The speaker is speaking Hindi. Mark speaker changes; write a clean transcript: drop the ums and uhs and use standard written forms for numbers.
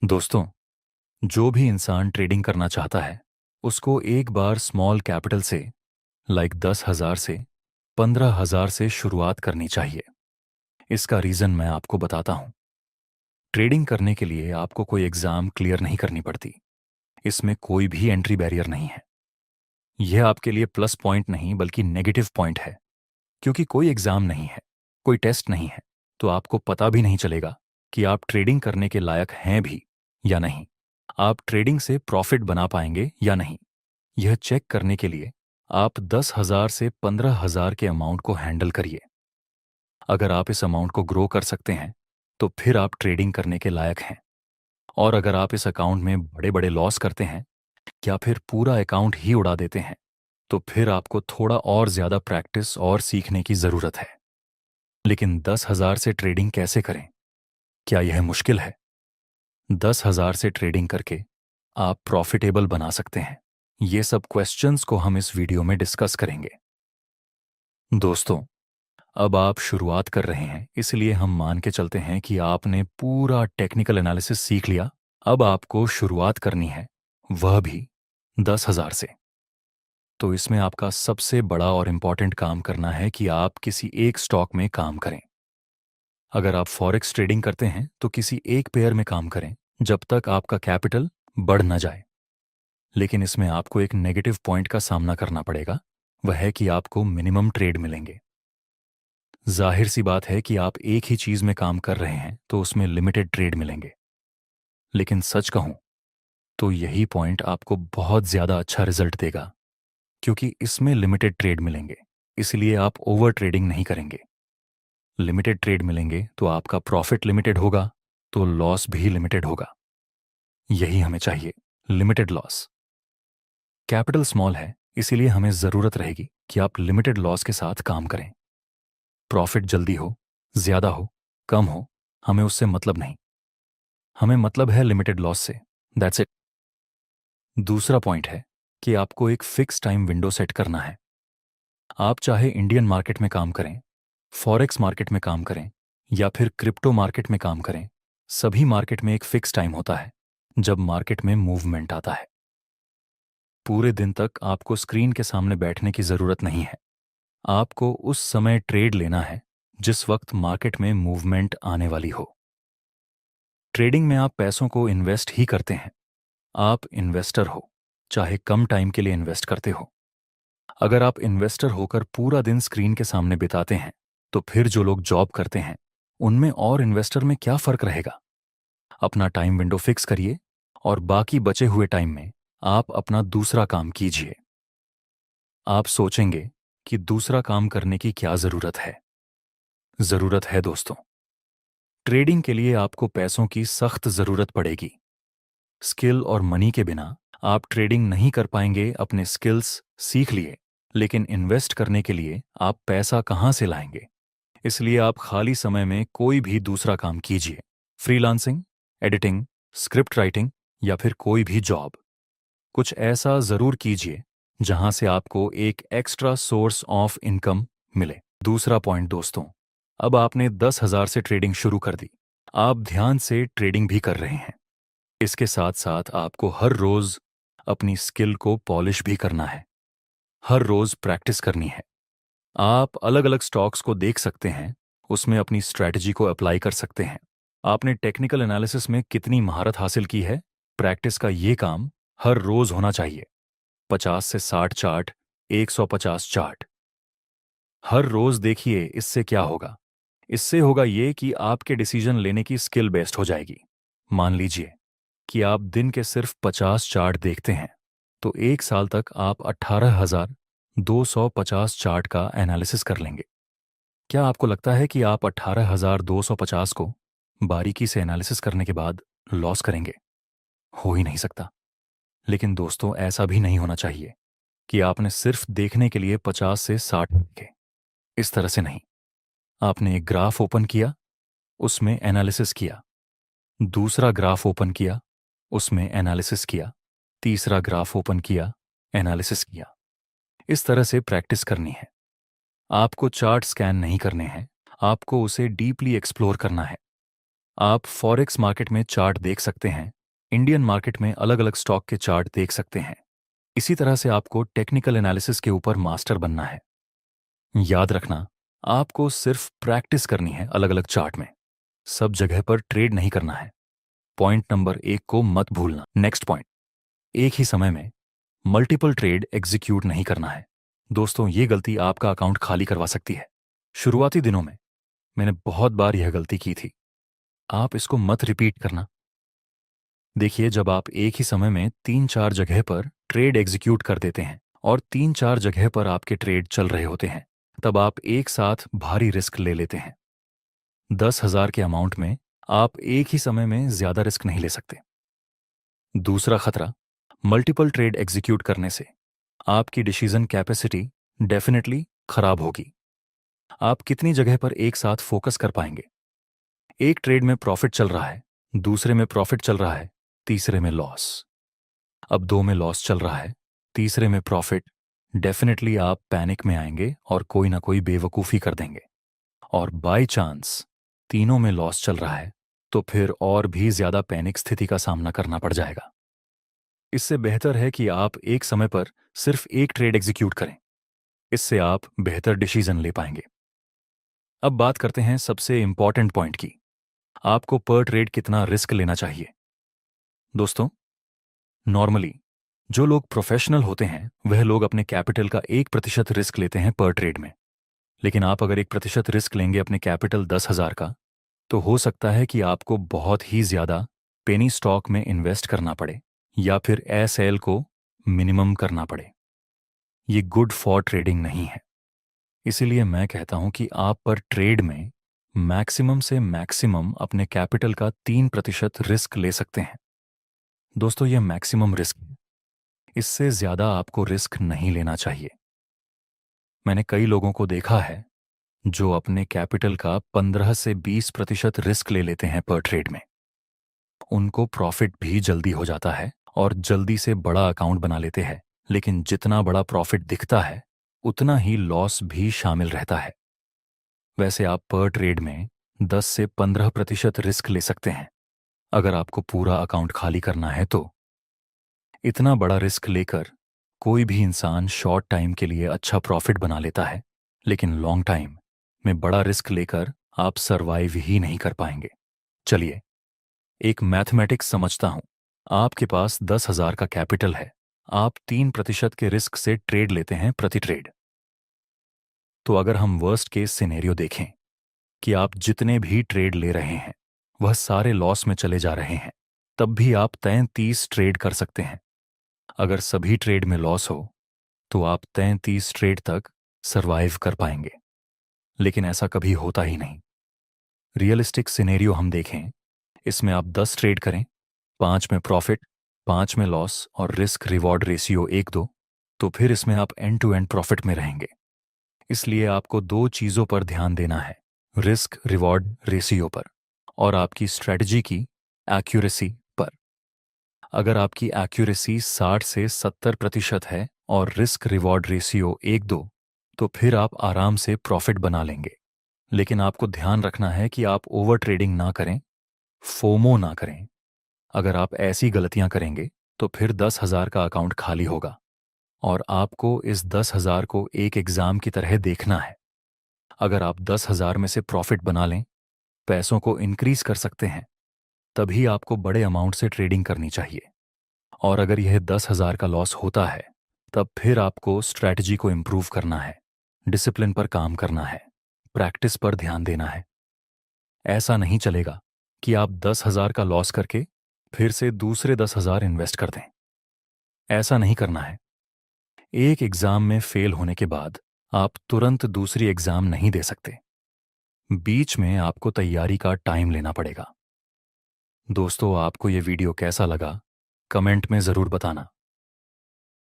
Speaker 1: दोस्तों, जो भी इंसान ट्रेडिंग करना चाहता है उसको एक बार स्मॉल कैपिटल से लाइक 10,000 से 15,000 से शुरुआत करनी चाहिए। इसका रीज़न मैं आपको बताता हूँ। ट्रेडिंग करने के लिए आपको कोई एग्ज़ाम क्लियर नहीं करनी पड़ती। इसमें कोई भी एंट्री बैरियर नहीं है। यह आपके लिए प्लस पॉइंट नहीं बल्कि नेगेटिव पॉइंट है, क्योंकि कोई एग्ज़ाम नहीं है, कोई टेस्ट नहीं है, तो आपको पता भी नहीं चलेगा कि आप ट्रेडिंग करने के लायक हैं भी या नहीं। आप ट्रेडिंग से प्रॉफिट बना पाएंगे या नहीं, यह चेक करने के लिए आप 10,000 से 15,000 के अमाउंट को हैंडल करिए। अगर आप इस अमाउंट को ग्रो कर सकते हैं तो फिर आप ट्रेडिंग करने के लायक हैं। और अगर आप इस अकाउंट में बड़े बड़े लॉस करते हैं या फिर पूरा अकाउंट ही उड़ा देते हैं तो फिर आपको थोड़ा और ज्यादा प्रैक्टिस और सीखने की जरूरत है। लेकिन 10,000 से ट्रेडिंग कैसे करें? क्या यह मुश्किल है? 10,000 से ट्रेडिंग करके आप प्रॉफिटेबल बना सकते हैं। ये सब क्वेश्चंस को हम इस वीडियो में डिस्कस करेंगे। दोस्तों, अब आप शुरुआत कर रहे हैं, इसलिए हम मान के चलते हैं कि आपने पूरा टेक्निकल एनालिसिस सीख लिया। अब आपको शुरुआत करनी है, वह भी 10,000 से। तो इसमें आपका सबसे बड़ा और इम्पॉर्टेंट काम करना है कि आप किसी एक स्टॉक में काम करें। अगर आप फॉरेक्स ट्रेडिंग करते हैं तो किसी एक पेयर में काम करें जब तक आपका कैपिटल बढ़ न जाए। लेकिन इसमें आपको एक नेगेटिव पॉइंट का सामना करना पड़ेगा, वह है कि आपको मिनिमम ट्रेड मिलेंगे। जाहिर सी बात है कि आप एक ही चीज में काम कर रहे हैं तो उसमें लिमिटेड ट्रेड मिलेंगे। लेकिन सच कहूं तो यही पॉइंट आपको बहुत ज्यादा अच्छा रिजल्ट देगा, क्योंकि इसमें लिमिटेड ट्रेड मिलेंगे, इसलिए आप ओवर ट्रेडिंग नहीं करेंगे। लिमिटेड ट्रेड मिलेंगे तो आपका प्रॉफिट लिमिटेड होगा, तो लॉस भी लिमिटेड होगा। यही हमें चाहिए, लिमिटेड लॉस। कैपिटल स्मॉल है, इसीलिए हमें जरूरत रहेगी कि आप लिमिटेड लॉस के साथ काम करें। प्रॉफिट जल्दी हो, ज्यादा हो, कम हो, हमें उससे मतलब नहीं। हमें मतलब है लिमिटेड लॉस से। That's it. दूसरा पॉइंट है कि आपको एक फिक्स टाइम विंडो सेट करना है। आप चाहे इंडियन मार्केट में काम करें, फॉरेक्स मार्केट में काम करें या फिर क्रिप्टो मार्केट में काम करें, सभी मार्केट में एक फिक्स टाइम होता है जब मार्केट में मूवमेंट आता है। पूरे दिन तक आपको स्क्रीन के सामने बैठने की जरूरत नहीं है। आपको उस समय ट्रेड लेना है जिस वक्त मार्केट में मूवमेंट आने वाली हो। ट्रेडिंग में आप पैसों को इन्वेस्ट ही करते हैं। आप इन्वेस्टर हो, चाहे कम टाइम के लिए इन्वेस्ट करते हो। अगर आप इन्वेस्टर होकर पूरा दिन स्क्रीन के सामने बिताते हैं तो फिर जो लोग जॉब करते हैं उनमें और इन्वेस्टर में क्या फर्क रहेगा? अपना टाइम विंडो फिक्स करिए और बाकी बचे हुए टाइम में आप अपना दूसरा काम कीजिए। आप सोचेंगे कि दूसरा काम करने की क्या जरूरत है? जरूरत है दोस्तों। ट्रेडिंग के लिए आपको पैसों की सख्त जरूरत पड़ेगी। स्किल और मनी के बिना आप ट्रेडिंग नहीं कर पाएंगे। अपने स्किल्स सीख लिए, लेकिन इन्वेस्ट करने के लिए आप पैसा कहां से लाएंगे? इसलिए आप खाली समय में कोई भी दूसरा काम कीजिए। फ्रीलांसिंग, एडिटिंग, स्क्रिप्ट राइटिंग या फिर कोई भी जॉब। कुछ ऐसा जरूर कीजिए जहां से आपको एक एक्स्ट्रा सोर्स ऑफ इनकम मिले। दूसरा पॉइंट दोस्तों, अब आपने 10,000 से ट्रेडिंग शुरू कर दी। आप ध्यान से ट्रेडिंग भी कर रहे हैं। इसके साथ साथ आपको हर रोज अपनी स्किल को पॉलिश भी करना है। हर रोज प्रैक्टिस करनी है। आप अलग अलग स्टॉक्स को देख सकते हैं, उसमें अपनी स्ट्रैटेजी को अप्लाई कर सकते हैं। आपने टेक्निकल एनालिसिस में कितनी महारत हासिल की है? प्रैक्टिस का ये काम हर रोज होना चाहिए। 50 से 60 चार्ट, 150 चार्ट हर रोज देखिए। इससे क्या होगा? इससे होगा ये कि आपके डिसीजन लेने की स्किल बेस्ड हो जाएगी। मान लीजिए कि आप दिन के सिर्फ 50 चार्ट देखते हैं, तो एक साल तक आप 18,250 चार्ट का एनालिसिस कर लेंगे। क्या आपको लगता है कि आप 18,250 को बारीकी से एनालिसिस करने के बाद लॉस करेंगे? हो ही नहीं सकता। लेकिन दोस्तों, ऐसा भी नहीं होना चाहिए कि आपने सिर्फ देखने के लिए 50 से 60 देखे। इस तरह से नहीं। आपने एक ग्राफ ओपन किया, उसमें एनालिसिस किया। दूसरा ग्राफ ओपन किया, उसमें एनालिसिस किया। तीसरा ग्राफ ओपन किया, एनालिसिस किया। इस तरह से प्रैक्टिस करनी है। आपको चार्ट स्कैन नहीं करने हैं, आपको उसे डीपली एक्सप्लोर करना है। आप फॉरेक्स मार्केट में चार्ट देख सकते हैं, इंडियन मार्केट में अलग अलग स्टॉक के चार्ट देख सकते हैं। इसी तरह से आपको टेक्निकल एनालिसिस के ऊपर मास्टर बनना है। याद रखना, आपको सिर्फ प्रैक्टिस करनी है अलग अलग चार्ट में, सब जगह पर ट्रेड नहीं करना है। पॉइंट नंबर 1 को मत भूलना। नेक्स्ट पॉइंट, एक ही समय में मल्टीपल ट्रेड एग्जीक्यूट नहीं करना है। दोस्तों, ये गलती आपका अकाउंट खाली करवा सकती है। शुरुआती दिनों में मैंने बहुत बार यह गलती की थी। आप इसको मत रिपीट करना। देखिए, जब आप एक ही समय में 3-4 जगह पर ट्रेड एग्जीक्यूट कर देते हैं और 3-4 जगह पर आपके ट्रेड चल रहे होते हैं, तब आप एक साथ भारी रिस्क ले लेते हैं। 10,000 के अमाउंट में आप एक ही समय में ज्यादा रिस्क नहीं ले सकते। दूसरा खतरा, मल्टीपल ट्रेड एग्जीक्यूट करने से आपकी डिसीजन कैपेसिटी डेफिनेटली खराब होगी। आप कितनी जगह पर एक साथ फोकस कर पाएंगे? एक ट्रेड में प्रॉफिट चल रहा है, दूसरे में प्रॉफिट चल रहा है, तीसरे में लॉस। अब 2 में लॉस चल रहा है, तीसरे में प्रॉफिट। डेफिनेटली आप पैनिक में आएंगे और कोई ना कोई बेवकूफ़ी कर देंगे। और बाय चांस तीनों में लॉस चल रहा है, तो फिर और भी ज्यादा पैनिक स्थिति का सामना करना पड़ जाएगा। इससे बेहतर है कि आप एक समय पर सिर्फ एक ट्रेड एग्जीक्यूट करें। इससे आप बेहतर डिसीजन ले पाएंगे। अब बात करते हैं सबसे इंपॉर्टेंट पॉइंट की, आपको पर ट्रेड कितना रिस्क लेना चाहिए। दोस्तों, नॉर्मली जो लोग प्रोफेशनल होते हैं वह लोग अपने कैपिटल का 1% रिस्क लेते हैं पर ट्रेड में। लेकिन आप अगर 1% रिस्क लेंगे अपने कैपिटल 10,000 का, तो हो सकता है कि आपको बहुत ही ज्यादा पेनी स्टॉक में इन्वेस्ट करना पड़े या फिर एसएल को मिनिमम करना पड़े। ये गुड फॉर ट्रेडिंग नहीं है। इसीलिए मैं कहता हूं कि आप पर ट्रेड में मैक्सिमम से मैक्सिमम अपने कैपिटल का 3% रिस्क ले सकते हैं। दोस्तों, यह मैक्सिमम रिस्क है, इससे ज्यादा आपको रिस्क नहीं लेना चाहिए। मैंने कई लोगों को देखा है जो अपने कैपिटल का 15 से 20% रिस्क ले लेते हैं पर ट्रेड में। उनको प्रॉफिट भी जल्दी हो जाता है और जल्दी से बड़ा अकाउंट बना लेते हैं, लेकिन जितना बड़ा प्रॉफिट दिखता है उतना ही लॉस भी शामिल रहता है। वैसे आप पर ट्रेड में 10 से 15% रिस्क ले सकते हैं अगर आपको पूरा अकाउंट खाली करना है तो। इतना बड़ा रिस्क लेकर कोई भी इंसान शॉर्ट टाइम के लिए अच्छा प्रॉफिट बना लेता है, लेकिन लॉन्ग टाइम में बड़ा रिस्क लेकर आप सरवाइव ही नहीं कर पाएंगे। चलिए, एक मैथमेटिक्स समझता हूं। आपके पास 10,000 का कैपिटल है, आप 3% के रिस्क से ट्रेड लेते हैं प्रति ट्रेड। तो अगर हम वर्स्ट केस सिनेरियो देखें कि आप जितने भी ट्रेड ले रहे हैं वह सारे लॉस में चले जा रहे हैं, तब भी आप 33 ट्रेड कर सकते हैं। अगर सभी ट्रेड में लॉस हो तो आप 33 ट्रेड तक सरवाइव कर पाएंगे, लेकिन ऐसा कभी होता ही नहीं। रियलिस्टिक सिनेरियो हम देखें, इसमें आप 10 ट्रेड करें, 5 में प्रॉफिट, 5 में लॉस और रिस्क रिवॉर्ड रेशियो 1:2, तो फिर इसमें आप एंड टू एंड प्रॉफिट में रहेंगे। इसलिए आपको 2 चीज़ों पर ध्यान देना है, रिस्क रिवॉर्ड रेशियो पर और आपकी स्ट्रेटजी की एक्यूरेसी पर। अगर आपकी एक्यूरेसी 60 से 70% है और रिस्क रिवॉर्ड रेशियो 1:2, तो फिर आप आराम से प्रॉफिट बना लेंगे। लेकिन आपको ध्यान रखना है कि आप ओवर ट्रेडिंग ना करें, फोमो ना करें। अगर आप ऐसी गलतियां करेंगे तो फिर 10,000 का अकाउंट खाली होगा और आपको इस 10,000 को एक एग्जाम की तरह देखना है। अगर आप 10,000 में से प्रॉफिट बना लें, पैसों को इंक्रीज कर सकते हैं, तभी आपको बड़े अमाउंट से ट्रेडिंग करनी चाहिए। और अगर यह 10,000 का लॉस होता है, तब फिर आपको स्ट्रैटेजी को इम्प्रूव करना है, डिसिप्लिन पर काम करना है, प्रैक्टिस पर ध्यान देना है। ऐसा नहीं चलेगा कि आप 10,000 का लॉस करके फिर से दूसरे 10,000 इन्वेस्ट कर दें। ऐसा नहीं करना है। एक एग्जाम में फेल होने के बाद आप तुरंत दूसरी एग्जाम नहीं दे सकते। बीच में आपको तैयारी का टाइम लेना पड़ेगा। दोस्तों, आपको ये वीडियो कैसा लगा कमेंट में ज़रूर बताना।